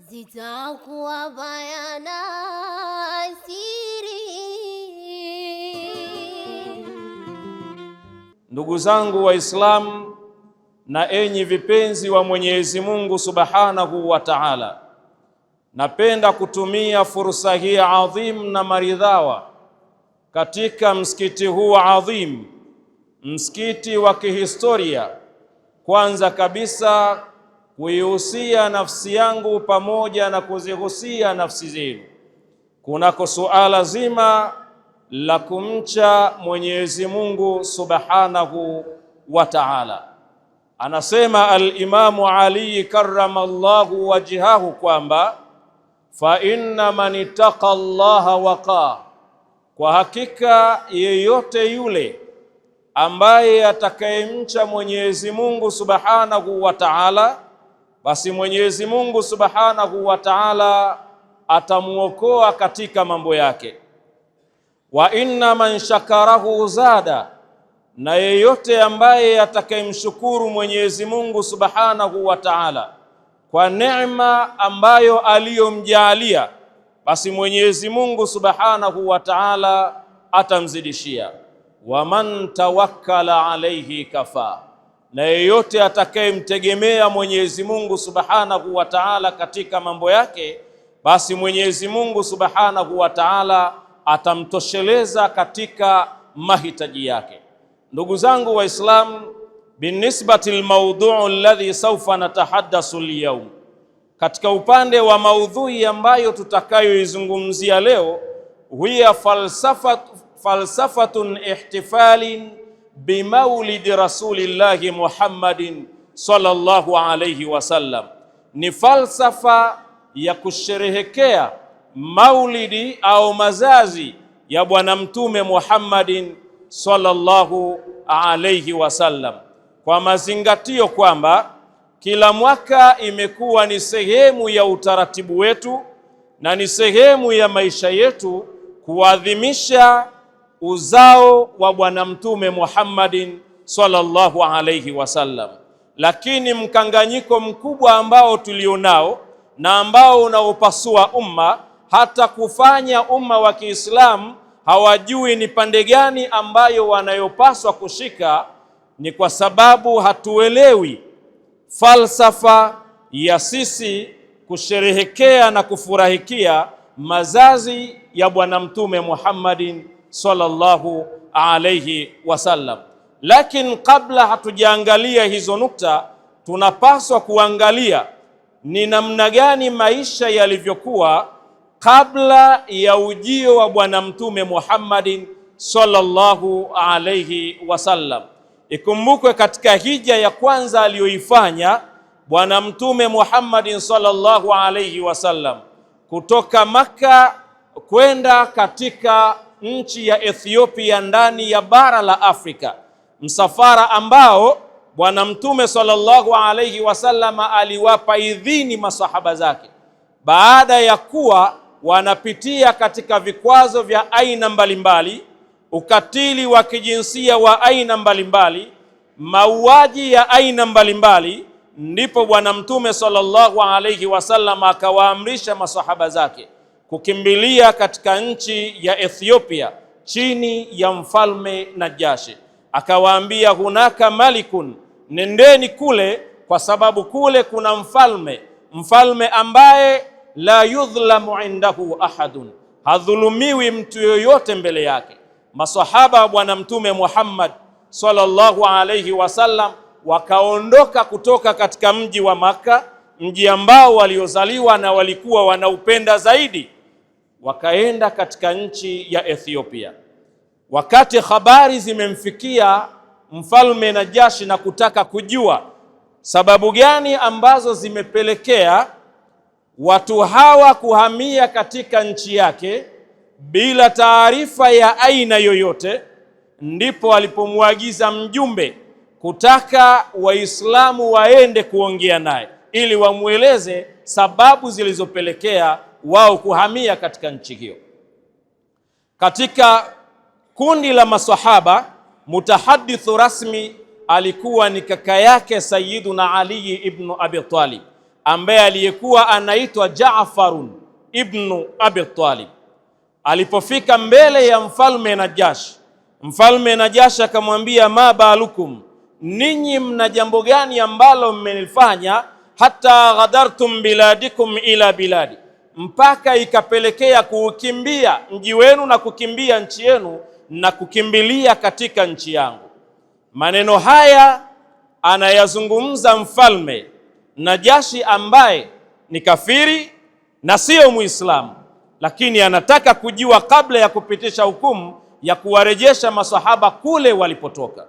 zitakuwa bayana siri. Ndugu zangu Waislamu na enyi vipenzi wa Mwenyezi Mungu Subhanahu wa Ta'ala, napenda kutumia fursa hii adhim na maridhawa katika msikiti huu adhim, msikiti wa kihistoria, kwanza kabisa kuihusia nafsi yangu pamoja na kuzihusia nafsi zenu kunako suala zima la kumcha Mwenyezi Mungu Subhanahu wa Ta'ala. Anasema al-Imamu Ali karramallahu wajhahu kwamba fa inna man ittaqa Allaha waqa, kwa hakika yeyote yule ambaye atakayemcha Mwenyezi Mungu Subhanahu wa Ta'ala, basi Mwenyezi Mungu Subhanahu wa Ta'ala atamuokoa katika mambo yake. Wa inna man shakarahu zada, na yeyote ambaye atakayemshukuru Mwenyezi Mungu Subhanahu wa Ta'ala kwa neema ambayo aliyomjalia, basi Mwenyezi Mungu Subhanahu wa Ta'ala atamzidishia. Wa man tawakkala alayhi kafa, na yeyote atakayemtegemea Mwenyezi Mungu Subhanahu wa Ta'ala katika mambo yake, basi Mwenyezi Mungu Subhanahu wa Ta'ala atamtosheleza katika mahitaji yake. Ndugu zangu Waislamu, binisbati almawdu'u alladhi sawfa natahaddasu alyawm, katika upande wa maudhui ambayo tutakayoizungumzia leo, huwa falsafatun ihtifalin bimaulidi rasulillahi Muhammadin sallallahu alayhi wasallam, ni falsafa ya kusherehekea maulidi au mazazi ya Bwana Mtume Muhammadin sallallahu alayhi wasallam, kwa mazingatio kwamba kila mwaka imekuwa ni sehemu ya utaratibu wetu na ni sehemu ya maisha yetu kuadhimisha uzao wa Bwana Mtume Muhammadin sallallahu alayhi wasallam. Lakini mkanganyiko mkubwa ambao tulionao na ambao unaopasua umma, hata kufanya umma wa Kiislamu hawajui ni pande gani ambayo wanayopaswa kushika, ni kwa sababu hatuelewi falsafa ya sisi kusherehekea na kufurahikia mazazi ya Bwana Mtume Muhammadin sallallahu alayhi wasallam. Lakini kabla hatujaangalia hizo nukta, tunapaswa kuangalia ni namna gani maisha yalivyokuwa kabla ya ujio wa Bwana Mtume Muhammadin sallallahu alayhi wasallam. Ikumbukwe katika hija ya kwanza aliyoifanya Bwana Mtume Muhammadin sallallahu alayhi wasallam kutoka Makka kwenda katika nchi ya Ethiopia ndani ya bara la Afrika, msafara ambao Bwana Mtume sallallahu alayhi wasallam aliwapa idhini masahaba zake, baada ya kuwa wanapitia katika vikwazo vya aina mbalimbali, ukatili wa kijinsia wa aina mbalimbali, mauaji ya aina mbalimbali, ndipo Bwana Mtume sallallahu alayhi wasallam akawaamrisha masahaba zake kukimbilia katika nchi ya Ethiopia chini ya mfalme Najashi. Akawaambia, hunaka malikun, nendeni kule, kwa sababu kule kuna mfalme ambaye la yudhlamu indahu ahadun, hadhulumiwi mtu yoyote mbele yake. Masahaba wa Bwana Mtume Muhammad sallallahu alayhi wasallam wakaondoka kutoka katika mji wa Makka, mji ambao waliozaliwa na walikuwa wanaupenda zaidi, wakaenda katika nchi ya Ethiopia. Wakati habari zimemfikia mfalme Najashi na kutaka kujua sababu gani ambazo zimepelekea watu hawa kuhamia katika nchi yake bila taarifa ya aina yoyote, ndipo alipomwagiza mjumbe kutaka Waislamu waende kuongea naye ili wamueleze sababu zilizopelekea wao kuhamia katika nchi hiyo. Katika kundi la masahaba, mutahadithu rasmi alikuwa ni kaka yake Sayyiduna Ali ibn Abi Talib, ambaye aliyekuwa anaitwa Jaafarun ibn Abi Talib. Alipofika mbele ya mfalme Najashi, mfalme Najashi akamwambia, ma balukum, ninyi mna jambo gani ambalo mmenifanya hata ghadartum biladikum ila biladi, mpaka ikapelekea kukimbia mji wenu na kukimbia nchi yenu na kukimbilia katika nchi yangu. Maneno haya anayazungumza mfalme Najashi ambaye ni kafiri na sio Muislamu, lakini anataka kujua kabla ya kupitisha hukumu ya kuwarejesha masahaba kule walipotoka.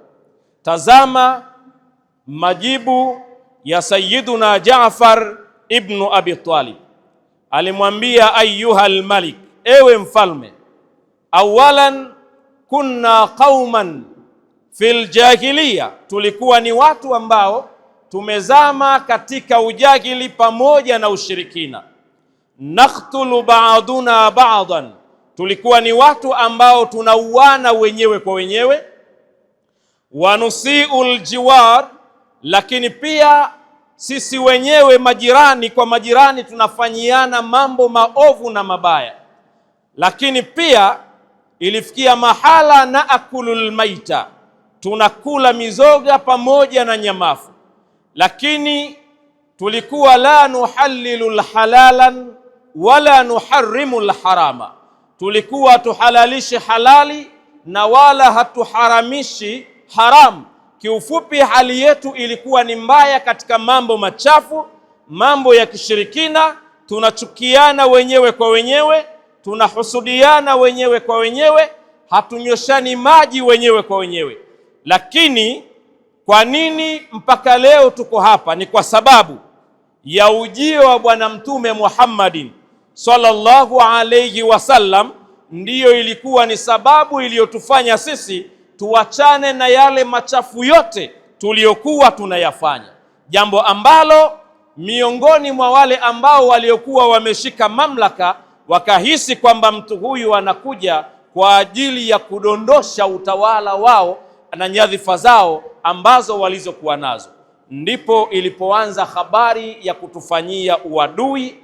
Tazama majibu ya Sayyiduna Jaafar ibn Abi Talib. Alimwambia, ayyuha almalik, ewe mfalme, awalan kunna qauman fil jahiliya, tulikuwa ni watu ambao tumezama katika ujahili pamoja na ushirikina. Naqtulu ba'duna ba'dan, tulikuwa ni watu ambao tunauana wenyewe kwa wenyewe. Wanusiul jiwar, lakini pia sisi wenyewe majirani kwa majirani tunafanyiana mambo maovu na mabaya. Lakini pia ilifikia mahala na akulul maita, tunakula mizoga pamoja na nyamafu. Lakini tulikuwa la nuhallilul halalan wala nuharrimul harama, tulikuwa tuhalalishi halali na wala hatuharamishi haramu. Kiufupi, hali yetu ilikuwa ni mbaya katika mambo machafu, mambo ya kishirikina. Tunachukiana wenyewe kwa wenyewe, tunahusudiana wenyewe kwa wenyewe, hatunyoshani maji wenyewe kwa wenyewe. Lakini kwa nini mpaka leo tuko hapa? Ni kwa sababu ya ujio wa Bwana Mtume Muhammadin sallallahu alayhi wasallam, ndiyo ilikuwa ni sababu iliyotufanya sisi tuachane na yale machafu yote tuliyokuwa tunayafanya, jambo ambalo miongoni mwa wale ambao waliokuwa wameshika mamlaka wakahisi kwamba mtu huyu anakuja kwa ajili ya kudondosha utawala wao na nyadhifa zao ambazo walizokuwa nazo. Ndipo ilipoanza habari ya kutufanyia uadui,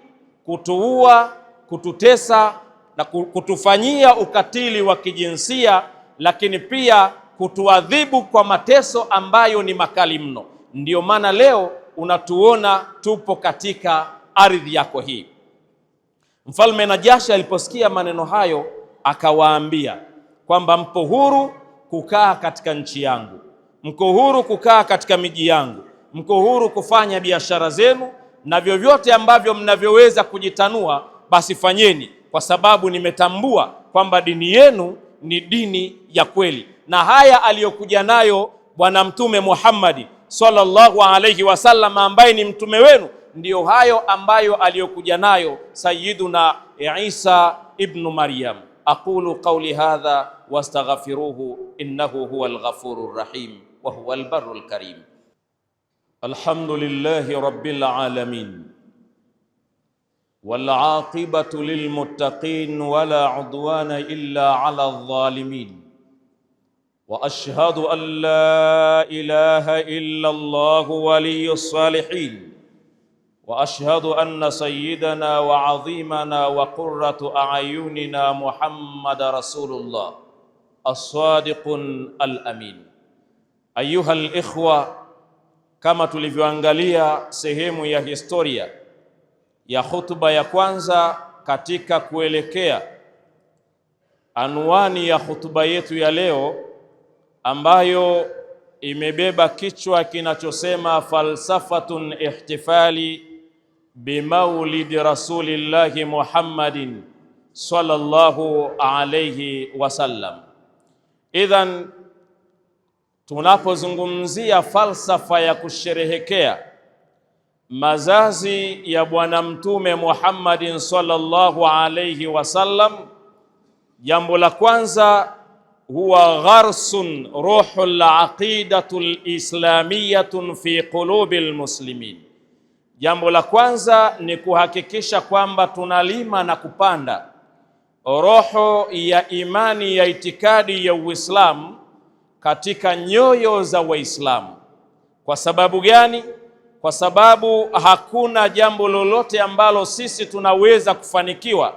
kutuua, kututesa na kutufanyia ukatili wa kijinsia, lakini pia kutuadhibu kwa mateso ambayo ni makali mno. Ndiyo maana leo unatuona tupo katika ardhi yako hii. Mfalme Najashi aliposikia maneno hayo akawaambia kwamba mpo huru kukaa katika nchi yangu, mko huru kukaa katika miji yangu, mko huru kufanya biashara zenu na vyovyote ambavyo mnavyoweza kujitanua basi fanyeni, kwa sababu nimetambua kwamba dini yenu ni dini ya kweli. Na haya aliyokuja nayo Bwana Mtume Muhammad sallallahu alayhi wasallam ambaye ni mtume wenu, ndiyo hayo ambayo aliyokuja nayo Sayyiduna Isa ibn Maryam. Aqulu qawli hadha wastaghfiruhu innahu huwal ghafurur rahim wa huwal barrul karim. Alhamdulillahi rabbil alamin wal aqibatu lil muttaqin wala udwana illa ala adh-dhalimin. Wa ashhadu an la ilaha illa Allah waliyyus salihin. Wa ashhadu anna sayyidana wa azimana wa qurratu a'yunina Muhammad rasulullah as-sadiqun al-amin. Ayuha al-ikhwa, kama tulivyoangalia sehemu ya historia ya hutuba ya kwanza katika kuelekea anwani ya hutuba yetu ya leo ambayo imebeba kichwa kinachosema falsafatun ihtifali bimaulidi rasulillahi Muhammadin sallallahu alayhi wasallam. Idhan, tunapozungumzia falsafa ya kusherehekea mazazi ya Bwana Mtume Muhammadin sallallahu alayhi wasallam, jambo la kwanza huwa gharsun ruhul aqidatul islamiyatun fi qulubil muslimin. Jambo la kwanza ni kuhakikisha kwamba tunalima na kupanda roho ya imani ya itikadi ya Uislamu katika nyoyo za Waislamu. Kwa sababu gani? kwa sababu hakuna jambo lolote ambalo sisi tunaweza kufanikiwa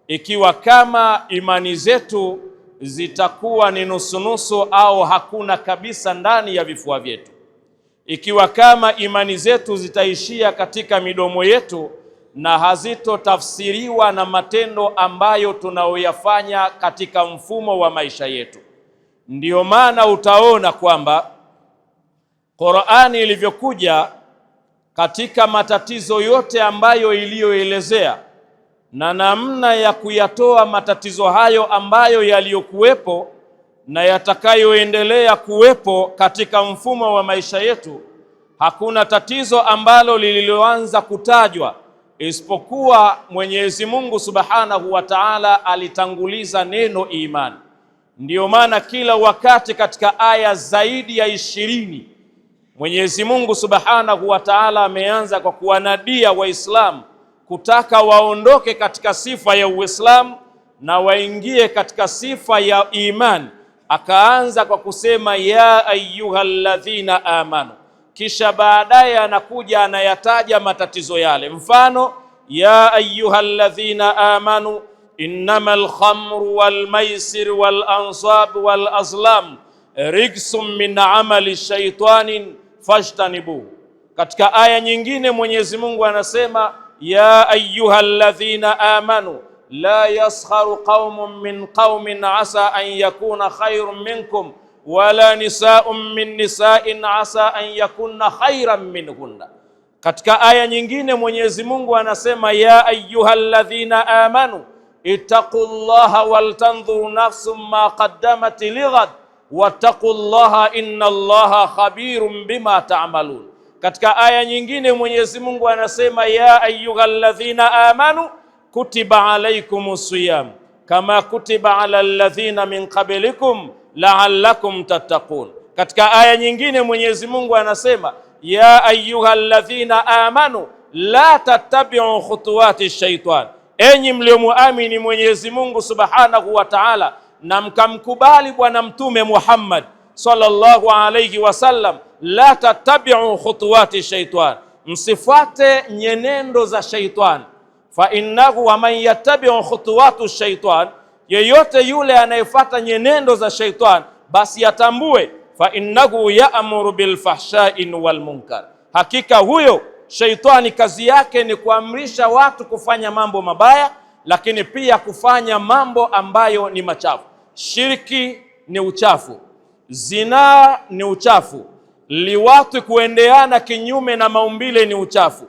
ikiwa kama imani zetu zitakuwa ni nusunusu au hakuna kabisa ndani ya vifua vyetu. Ikiwa kama imani zetu zitaishia katika midomo yetu na hazitotafsiriwa na matendo ambayo tunayoyafanya katika mfumo wa maisha yetu. Ndiyo maana utaona kwamba Qur'ani ilivyokuja katika matatizo yote ambayo iliyoelezea na namna ya kuyatoa matatizo hayo ambayo yaliyokuwepo na yatakayoendelea kuwepo katika mfumo wa maisha yetu, hakuna tatizo ambalo lililoanza kutajwa isipokuwa Mwenyezi Mungu Subhanahu wa Ta'ala alitanguliza neno imani. Ndiyo maana kila wakati katika aya zaidi ya 20 Mwenyezi Mungu Subhanahu wa Ta'ala ameanza kwa kuwanadia Waislamu kutaka waondoke katika sifa ya Uislamu na waingie katika sifa ya imani. Akaanza kwa kusema ya ayyuhalladhina amanu, kisha baadaye anakuja anayataja matatizo yale. Mfano, ya ayyuhalladhina amanu innamal khamru wal maisir wal ansab wal azlam rijsum min amali shaitanin fajtanibuhu. Katika aya nyingine Mwenyezi Mungu anasema ya ayyuhalladhina amanu la yaskharu qaumun min qaumin asa an yakuna khayrun minkum wala nisaa'un min nisa'in asa an yakunna khayran minhunna. Katika aya nyingine Mwenyezi Mungu anasema ya ayyuhalladhina amanu ittaqullaha wal tanzur nafsum ma qaddamat lighad wattaqullaha innallaha khabirun bima ta'malun. Katika aya nyingine Mwenyezi Mungu anasema ya ayyuhalladhina amanu kutiba alaykumus siyam kama kutiba ala alladhina min qablikum la'allakum tattaqun. Katika aya nyingine Mwenyezi Mungu anasema ya ayyuhalladhina amanu la tattabi'u khutuwati shaitan, enyi mliomuamini Mwenyezi Mungu Subhanahu wa Ta'ala na mkamkubali Bwana Mtume Muhammad sallallahu alayhi wasallam, la tattabi'u khutuwati shaitan, msifuate nyenendo za shaitan. Fa innahu wa man yattabi'u khutuwatu shaitan, yeyote yule anayefuata nyenendo za shaitan basi yatambue fa innahu ya'muru bil fahsha'i wal munkar, hakika huyo shaitani kazi yake ni kuamrisha watu kufanya mambo mabaya, lakini pia kufanya mambo ambayo ni machafu. Shirki ni uchafu, zinaa ni uchafu, liwatu kuendeana kinyume na maumbile ni uchafu,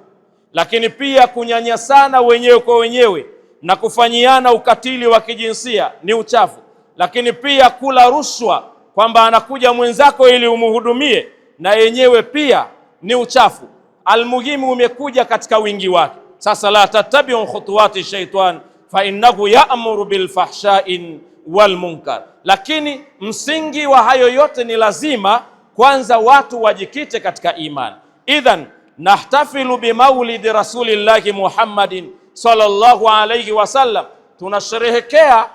lakini pia kunyanyasana wenyewe kwa wenyewe na kufanyiana ukatili wa kijinsia ni uchafu, lakini pia kula rushwa kwamba anakuja mwenzako ili umhudumie na yenyewe pia ni uchafu. Almuhimu umekuja katika wingi wake. Sasa la tattabi'u khutuwati shaitan fa innahu ya'muru bil fahsha'i wal munkar. Lakini msingi wa hayo yote ni lazima kwanza watu wajikite katika imani. Idhan nahtafilu bimaulidi rasulillahi Muhammadin sallallahu alayhi wasallam, tunasherehekea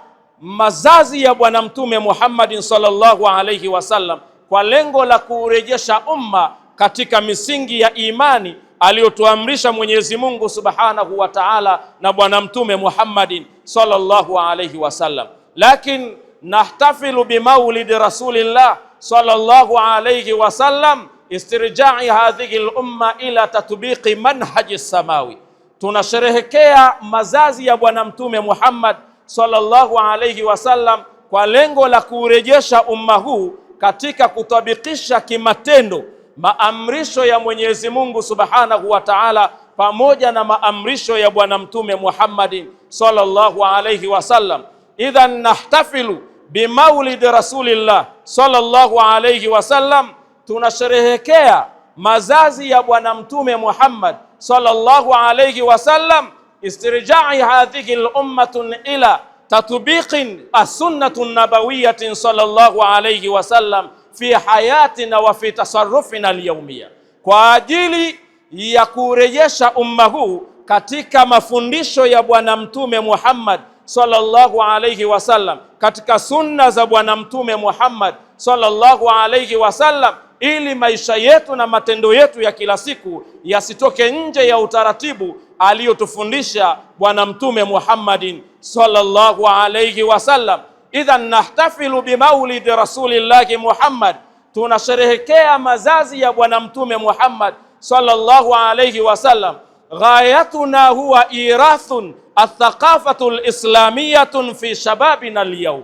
mazazi ya Bwana Mtume Muhammadin sallallahu alayhi wasallam kwa lengo la kurejesha umma katika misingi ya imani aliyotuamrisha Mwenyezi Mungu Subhanahu wa Ta'ala na Bwana Mtume Muhammadin sallallahu alayhi wasallam. Lakin nahtafilu bimaulidi rasulillah sallallahu alayhi wasallam istirja'i hadhihi al-umma ila tatbiqi manhaji samawi, tunasherehekea mazazi ya Bwana Mtume Muhammad sallallahu alayhi wasallam kwa lengo la kurejesha umma huu katika kutabikisha kimatendo maamrisho ya Mwenyezi Mungu Subhanahu wa Ta'ala pamoja na maamrisho ya Bwana Mtume Muhammad sallallahu alayhi wasallam. Idhan nahtafilu bimaulidi rasulillah sallallahu alayhi wasallam, tunasherehekea mazazi ya Bwana Mtume Muhammad sallallahu alayhi wasallam istirja'i hadhihi al-ummatun ila tatbiqin as-sunnatun nabawiyatin sallallahu alayhi wasallam fi hayatina wa fi tasarrufina al-yawmiyya, kwa ajili ya kurejesha umma huu katika mafundisho ya Bwana Mtume Muhammad sallallahu alayhi wasallam, katika sunna za Bwana Mtume Muhammad sallallahu alayhi wasallam, ili maisha yetu na matendo yetu ya kila siku yasitoke nje ya utaratibu aliyotufundisha Bwana Mtume Muhammadin sallallahu alayhi wasallam. Idhan nahtafilu bimaulidi rasulillahi Muhammad, tunasherehekea mazazi ya Bwana Mtume Muhammad sallallahu alayhi wasallam. Ghayatuna huwa irathun athaqafatu alislamiyatun fi shababina alyawm,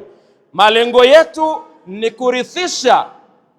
malengo yetu ni kurithisha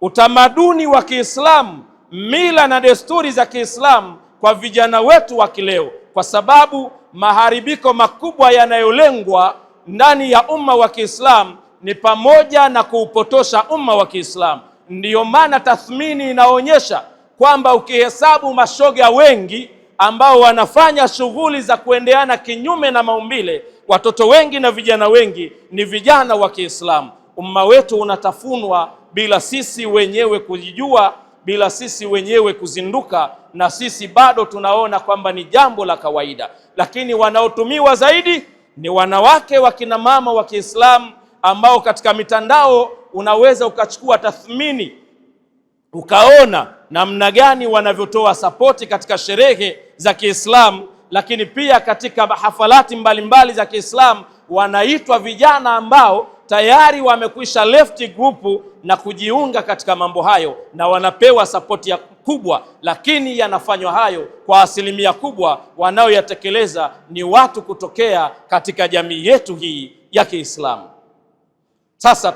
utamaduni wa Kiislamu, mila na desturi za Kiislamu kwa vijana wetu wa kileo, kwa sababu maharibiko makubwa yanayolengwa ndani ya umma wa Kiislamu ni pamoja na kuupotosha umma wa Kiislamu. Ndiyo maana tathmini inaonyesha kwamba ukihesabu mashoga wengi ambao wanafanya shughuli za kuendeana kinyume na maumbile, watoto wengi na vijana wengi ni vijana wa Kiislamu. Umma wetu unatafunwa bila sisi wenyewe kujijua, bila sisi wenyewe kuzinduka, na sisi bado tunaona kwamba ni jambo la kawaida. Lakini wanaotumiwa zaidi ni wanawake, wakina mama wa Kiislamu, ambao katika mitandao unaweza ukachukua tathmini ukaona namna gani wanavyotoa sapoti katika sherehe za Kiislamu, lakini pia katika hafalati mbalimbali za Kiislamu wanaitwa vijana ambao tayari wamekwisha left group na kujiunga katika mambo hayo, na wanapewa sapoti kubwa. Lakini yanafanywa hayo kwa asilimia kubwa, wanaoyatekeleza ni watu kutokea katika jamii yetu hii ya Kiislamu. Sasa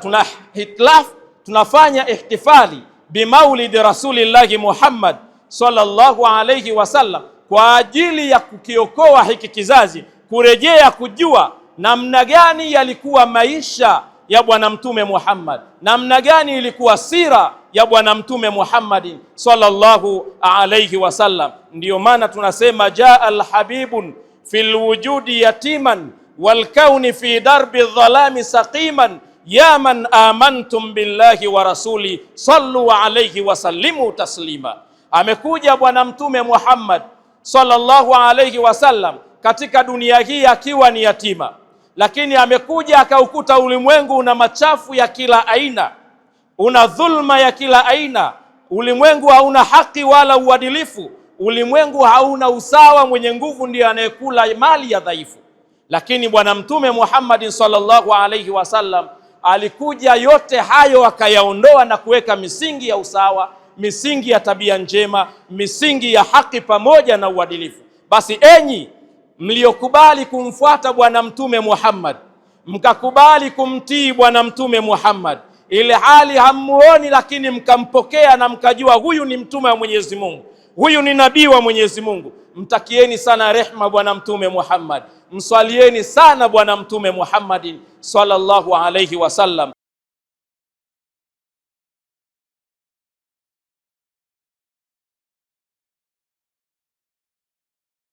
tunafanya ihtifali bimaulidi rasulillahi Muhammad sallallahu alayhi wasallam kwa ajili ya kukiokoa hiki kizazi, kurejea kujua namna gani yalikuwa maisha ya Bwana Mtume Muhammad, namna gani ilikuwa sira ya Bwana Mtume Muhammad sallallahu alayhi wasallam. Ndiyo maana tunasema jaa alhabibun fil wujudi yatiman wal kauni fi darbi dhalami saqiman ya man amantum billahi wa rasuli sallu alayhi wa sallimu taslima. Amekuja Bwana Mtume Muhammad sallallahu alayhi wasallam katika dunia hii akiwa ni yatima, lakini amekuja akaukuta ulimwengu una machafu ya kila aina, una dhulma ya kila aina. Ulimwengu hauna haki wala uadilifu, ulimwengu hauna usawa. Mwenye nguvu ndiye anayekula mali ya dhaifu. Lakini Bwana Mtume Muhammad sallallahu alayhi wasallam alikuja yote hayo akayaondoa na kuweka misingi ya usawa, misingi ya tabia njema, misingi ya haki pamoja na uadilifu. Basi enyi mliokubali kumfuata Bwana Mtume Muhammad, mkakubali kumtii Bwana Mtume Muhammad, ile hali hamuoni lakini mkampokea na mkajua huyu ni mtume wa Mwenyezi Mungu, huyu ni nabii wa Mwenyezi Mungu, mtakieni sana rehma Bwana Mtume Muhammad, mswalieni sana Bwana Mtume Muhammad sallallahu alayhi wasallam.